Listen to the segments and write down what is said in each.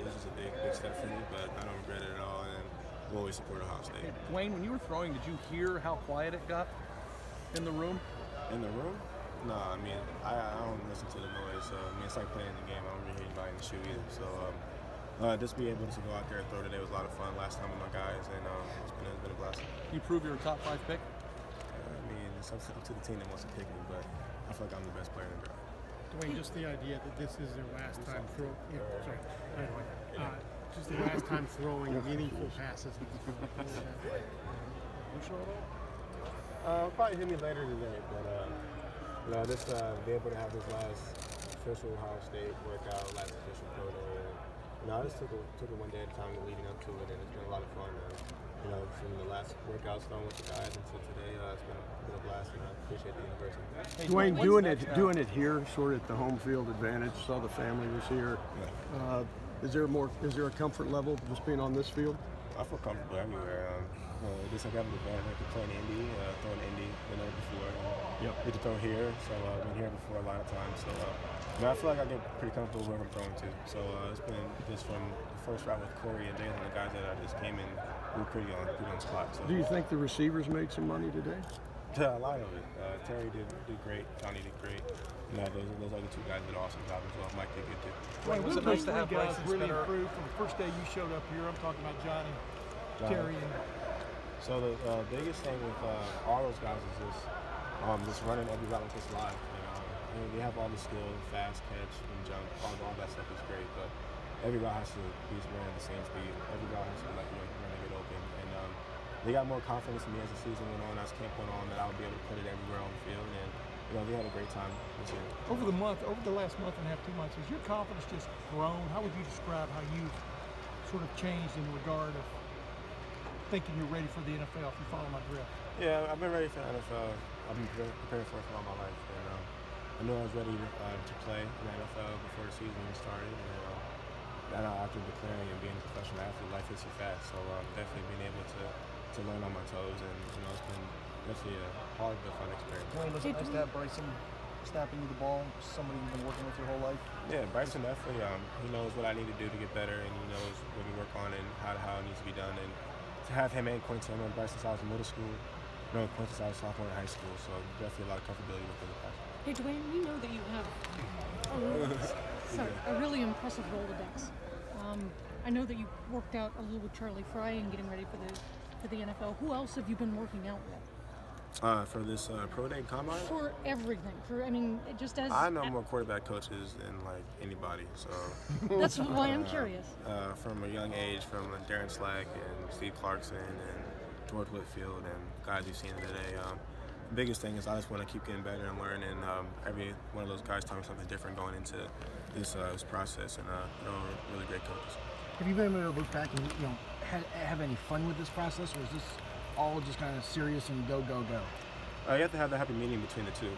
just a big step for me, but I don't regret it at all, and we'll always support Ohio State. Hey, Dwayne, when you were throwing, did you hear how quiet it got in the room? In the room? No, I mean, I don't listen to the noise. I mean, it's like playing the game. I don't really hear anybody in the shoe either. So just be able to go out there and throw today was a lot of fun. Last time with my guys, and it's been a blast. You prove you're a top 5 pick? I mean, it's up to the team that wants to pick me, but I feel like I'm the best player in the draft. Dwayne, just the idea that this is their last time throwing. Just the last time throwing meaningful passes. Probably hit me later today, but just be able to have this last official Ohio State workout, last official pro day. I just took it one day at a time leading up to it, and it's been a lot of fun. From the last workouts done with the guys until today, it's been a blast, and I appreciate the university. Hey, Dwayne, doing it here, sort of at the home field advantage. Saw the family was here. Yeah. Is there a comfort level just being on this field? I feel comfortable everywhere. Just like having the advantage, I could play in Indy, throwing Indy the night before. Yep. Get to throw here, so I've been here before a lot of times. So I feel like I get pretty comfortable wherever I'm throwing to. So it's been just from the first route with Corey and Jalen, the guys that I just came in, we were pretty on spot. So. Do you think the receivers made some money today? Yeah, a lot of it. Terry did great. Johnny did great. Those other two guys did an awesome job as well. Mike did good too. Dwayne, was it nice to have guys really improved from the first day you showed up here? I'm talking about Johnny. Terry. So the biggest thing with all those guys is just running every route with this live. They have all the skill, fast catch and jump, all that stuff is great. But every route has to be running at the same speed. Every route has to run to get open. And they got more confidence in me as the season went on, as camp went on, that I would be able to put it everywhere on the field. And they had a great time this year. Over the last month and a half, 2 months, has your confidence just grown? How would you describe how you've sort of changed in regard of thinking you're ready for the NFL, if you follow my drift? Yeah, I've been ready for the NFL. I've been preparing for it all my life. And I knew I was ready to play in the NFL before the season started. And after declaring and being a professional athlete, life hits you fast. So definitely being able to learn on my toes. And it's been definitely a hard but fun experience. Dwayne, was it nice to have Bryson snapping you the ball, somebody you've been working with your whole life? Yeah, Bryson definitely. He knows what I need to do to get better, and he knows what we work on and how it needs to be done. And to have him and Quincy, I remember Bryson since I was in middle school, Quincy since I was sophomore in high school, so definitely a lot of comfortability within the class. Hey Dwayne, we know that you have a really impressive Rolodex. I know that you worked out a little with Charlie Fry and getting ready for the NFL. Who else have you been working out with? For this pro day combine? For everything. Just as I know more quarterback coaches than like anybody, so that's why I'm curious. From a young age, from Darren Slack and Steve Clarkson and George Whitfield and guys you've seen today. The biggest thing is I just want to keep getting better and learning. Every one of those guys taught me something different going into this process, and really great coaches. Have you been able to look back and have any fun with this process, or is this all just kind of serious and go? You have to have the happy medium between the two,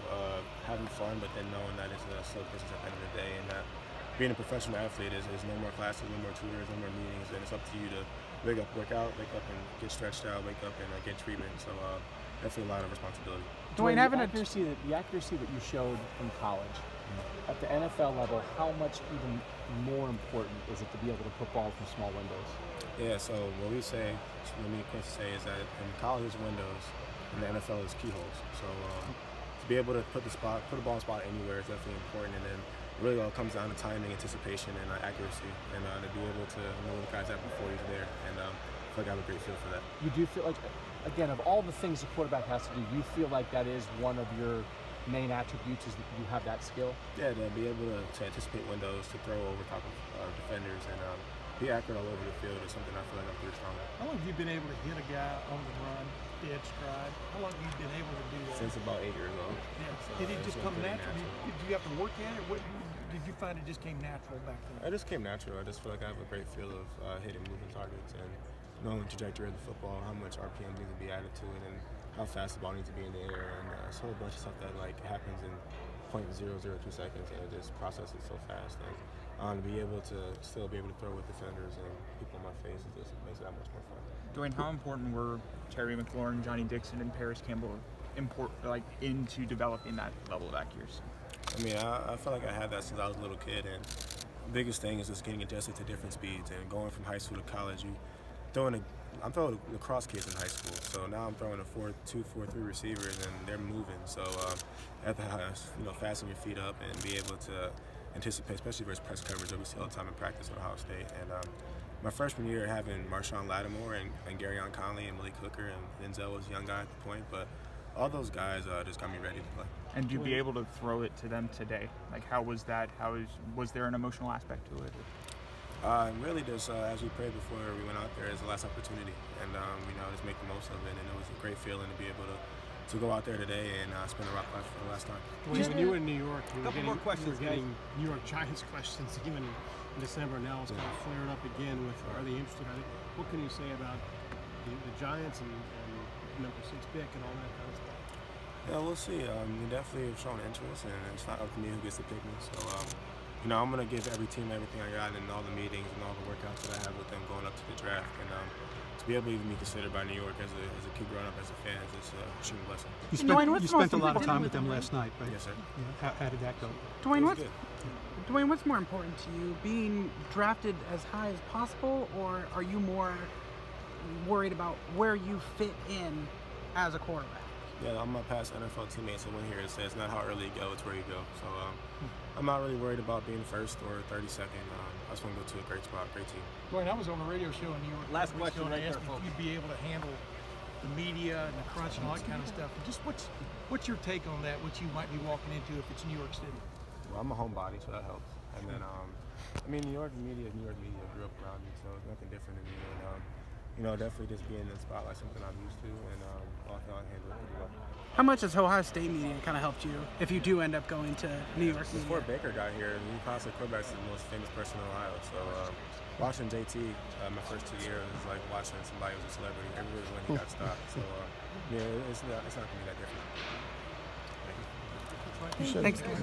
having fun, but then knowing that it's a slow business at the end of the day, and that being a professional athlete is no more classes, no more tutors, no more meetings, and it's up to you to wake up and get stretched out, wake up and get treatment. So definitely a lot of responsibility. Dwayne, the accuracy that you showed in college, at the NFL level, how much even more important is it to be able to put balls in small windows? Yeah, so what me and Quincy say is that in college is windows, and the NFL is keyholes. So to be able to put the ball in spot anywhere is definitely important, and then really all comes down to timing, anticipation, and accuracy, and to be able to know the guys out before he's there, and I feel like I have a great feel for that. You do feel like, again, of all the things the quarterback has to do, you feel like that is one of your main attributes, is that you have that skill? Yeah, to be able to anticipate windows, to throw over top of defenders, and be accurate all over the field is something I feel like I'm pretty strong at. How long have you been able to hit a guy on the run, dead stride? How long have you been able to do that? Since about 8 years old. Yeah. So did it just come natural? Did you have to work at it? Did you find it just came natural back then? It just came natural. I just feel like I have a great feel of hitting moving targets and knowing the trajectory of the football, how much RPM needs to be added to it, and how fast the ball needs to be in the air, and it's a whole bunch of stuff that happens in 0.002 seconds, and it just processes so fast. And to be able to still be able to throw with defenders and people in my face, it just makes it that much more fun. Dwayne, how important were Terry McLaurin, Johnny Dixon, and Paris Campbell into developing that level of accuracy? I mean, I feel like I had that since I was a little kid, and biggest thing is just getting adjusted to different speeds and going from high school to college. I'm throwing lacrosse kids in high school, so now I'm throwing a 4-2, 4-3 receivers, and they're moving. So you have to fasten your feet up and be able to anticipate, especially versus press coverage that we see all the time in practice at Ohio State. And my freshman year, having Marshawn Lattimore and Garyon Conley and Malik Hooker and Denzel was a young guy at the point, but all those guys just got me ready to play. And to be able to throw it to them today, like how was that? Was there an emotional aspect to it? Really just as we prayed before we went out there, it's the last opportunity, and just make the most of it. And it was a great feeling to be able to go out there today and spin the rock clash for the last time. When you were in New York, you were questions, getting New York Giants questions even in December. Now it's kind of flared up again with are they interested? What can you say about the Giants and number 6 pick and all that kind of stuff? Yeah, we'll see. They definitely have shown interest, and it's not up to me who gets to pick me. So, I'm going to give every team everything I got in all the meetings and all the workouts that I have with them going up to the draft. And to be able to even be considered by New York as a kid growing up as a fan is just a extreme blessing. You spent a lot of time with them last night, right? Yes, sir. Yeah, how did that go? Dwayne, what's more important to you, being drafted as high as possible, or are you more worried about where you fit in as a quarterback? Yeah, I'm a past NFL teammate, so when here it says not how early you go, it's where you go. So I'm not really worried about being first or 32nd. I just want to go to a great spot, great team. Dwayne, I was on a radio show in New York. Last question right there, there, folks. If you'd be able to handle the media and the crunch and all that kind of stuff. And just what's your take on that? What you might be walking into if it's New York City? Well, I'm a homebody, so that helps. And then, New York media. I grew up around me, so it's nothing different than me. And, definitely just being in the spotlight, something I'm used to, and I feel I handle it pretty well. How much has Ohio State media kind of helped you if you do end up going to New York media? Before Baker got here, he classic quarterback is the most famous person in Ohio. So watching JT my first 2 years was like watching somebody who was a celebrity. Everywhere when he got stopped. So it's not going to be that different. Thanks, guys.